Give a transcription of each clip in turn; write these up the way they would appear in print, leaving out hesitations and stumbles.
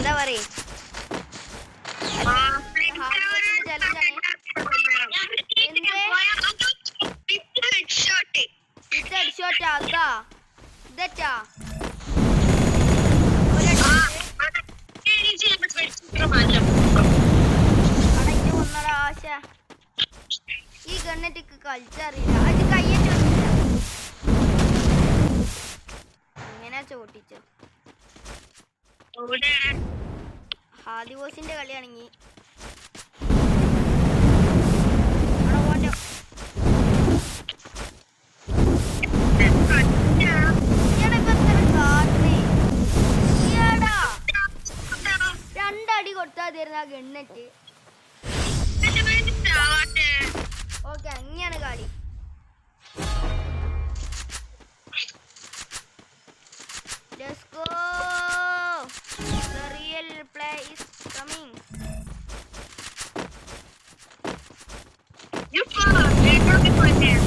എന്താ പറയേ അതാ ഇതച്ചാ ആശ ഈ ഗണ്ണറ്റിക്ക് കളിച്ചറിയില്ല അത് കയ്യേറ്റ് എങ്ങനെയാ ചോട്ടിച്ചു ഹാദിവോസിന്റെ കളിയാണെങ്കി രണ്ടടി കൊടുത്താ തരുന്ന ഗണ്ണറ്റ് ഓക്കെ അങ്ങനെയാണ് കളി Let's go. The real play is coming. You fall. They're coming for there.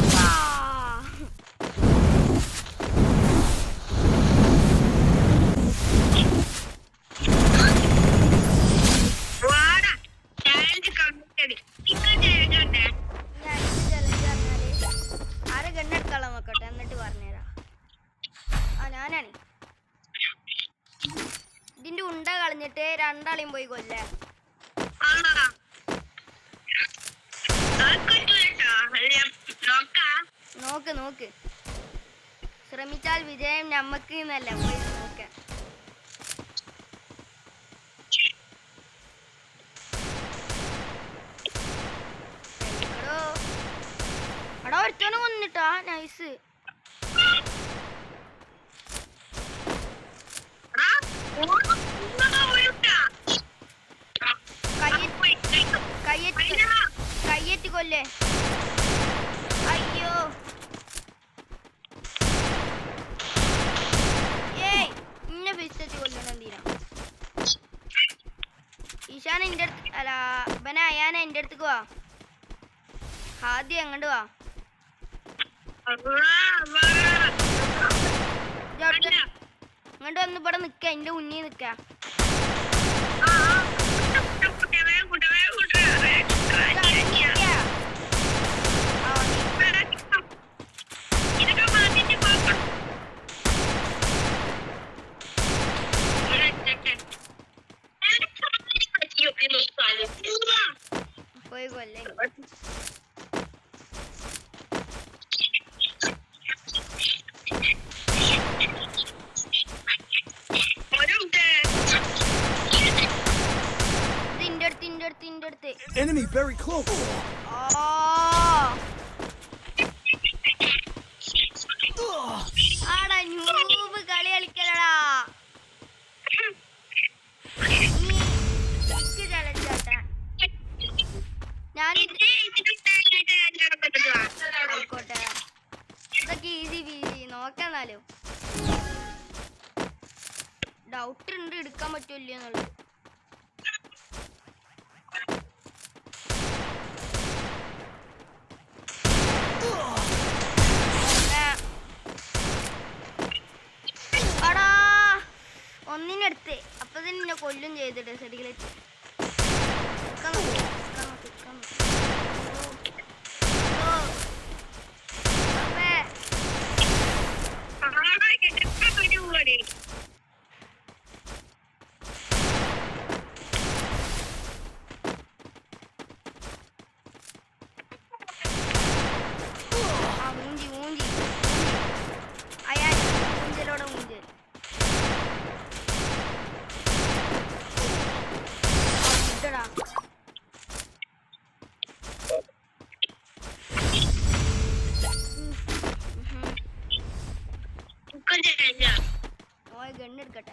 ആരെ ഗണ്ണെടുക്കാളാ നോക്കട്ടെ എന്നിട്ട് പറഞ്ഞുതരാം ഞാനാണ് ഇതിന്റെ ഉണ്ട കളഞ്ഞിട്ട് രണ്ടാളെയും പോയി കൊല്ലേ നോക്ക് നോക്ക് ശ്രമിച്ചാൽ വിജയം നമ്മക്ക് എന്നല്ല പോയി നോക്ക എടാ ഒരുത്തനെ കൊന്നിട്ടാ നൈസ് കയ്യെത്തി കൊല്ലേ അയ്യോ ഏയ് ഇന്നെ വിശ്വസിച്ച് കൊല്ലണം എന്തിനാ ഈശാന എൻ്റെ അടുത്ത് അല്ല ഇവനെ അയാന എൻ്റെ അടുത്തേക്ക് വാ ആദ്യം എങ്ങോട്ട് വാ ഇങ്ങോട്ട് വന്ന് ഇവിടെ നിക്ക എന്റെ മുന്നിൽ നിക്ക പോയി കൊല്ലേ Enemy very close. ആടാ ന്യൂബ് കളി കളിക്കലടാ ആയിക്കോട്ടെ ഇതൊക്കെ ഈസി ബീസി നോക്കാന്നാലോ ഡൗട്ട് ഉണ്ട് എടുക്കാൻ പറ്റൂല്ലോ എന്നുള്ളത് ഒന്നിനടുത്ത് അപ്പൊ തന്നെ എന്നെ കൊല്ലും ചെയ്തിട്ട് സെഡികളെത്തി ഗണ്ണെടുക്കട്ടെ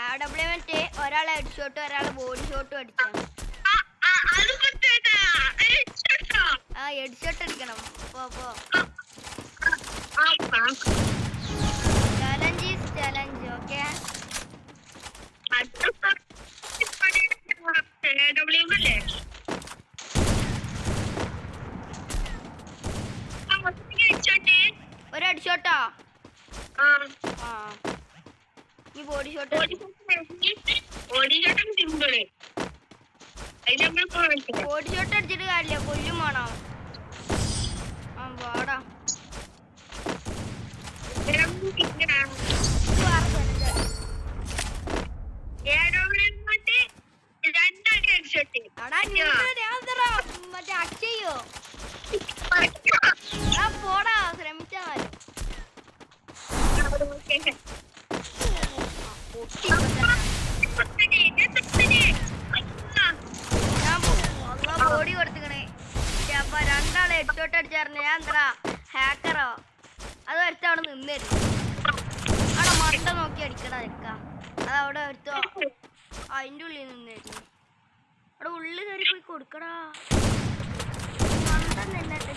ആഡബ്ല്യൂമെന്റ് ഒരാളെ ഹെഡ് ഷോട്ടും ഒരാളെ ബോഡി ഷോട്ടും അടിച്ചാ ഹെഡ് ഷോട്ട് അടിക്കണം പോ ചലഞ്ച് ഈസ് ചലഞ്ച് ഓക്കെ ഒരു ഹെഡ് ഷോട്ടാ നീ body shot simple body shot അടിച്ചിട്ട് കാര്യമില്ല, കൊല്ലും വേണം. ആ വാടാ മറ്റേ അക്ഷയോ പോടാ ശ്രമിച്ചാൽ ബോഡി കൊടുത്തിക്കണേ. അപ്പൊ രണ്ടാളെ ഹെഡ്ഷോട്ട് അടിച്ചായിരുന്നു. ഞാൻ എന്താ ഹാക്കറോ അത് ഒരുത്ത അവിടെ നിന്നായിരുന്നു. അവിടെ മണ്ട നോക്കി അടിക്കടാ നിക്ക. അതവിടെ ഒരുത്തോ അതിൻ്റെ ഉള്ളിൽ നിന്നായിരുന്നു. അവിടെ ഉള്ളിൽ കയറി പോയി കൊടുക്കടാ. മണ്ടൻ നിന്നിട്ട്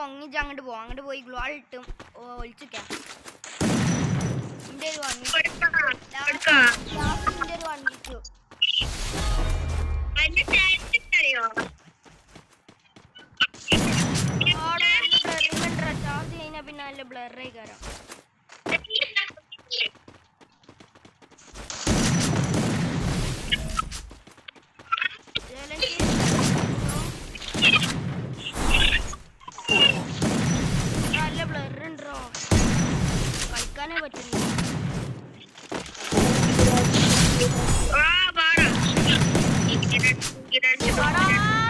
ഇങ്ങിച്ച് അങ്ങോട്ട് പോ. അങ്ങോട്ട് പോയി ഗ്ലോ ഇട്ടും ഒളിച്ചിക്കാം. ഒരു വണ്ണിച്ചു ചാർജ് കഴിഞ്ഞാ പിന്നെ നല്ല ബ്ലറായി കയറാം. നല്ല ബ്ലറുണ്ടോ, കളിക്കാനേ പറ്റുന്നു.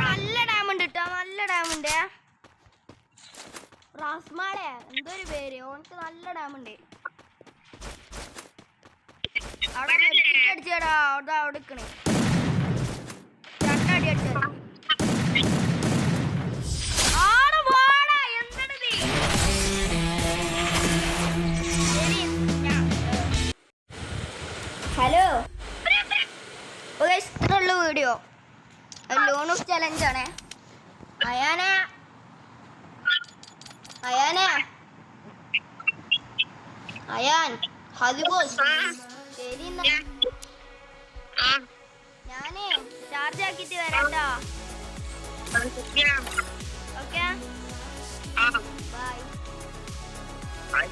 നല്ല ഡാമുണ്ട് കേട്ടോ, നല്ല ഡാമുണ്ട്. റാസ്മാളെ എന്തൊരു പേര്, ഓനക്ക് നല്ല ഡാമുണ്ട്. അവിടെ അടിച്ചേടാ, അവിടെ അവിടെ നിക്കണേ. രണ്ടടി അടിച്ചോ. ഹലോ ഇത്രയുള്ള വീഡിയോ ലോണൂസ് ചലഞ്ച് ആണ്. അയാനെ അയാൻ ഹദിബോസ് ശരി. ഞാനേ ചാർജ് ആക്കിട്ട് വരട്ടോ. Okay bye.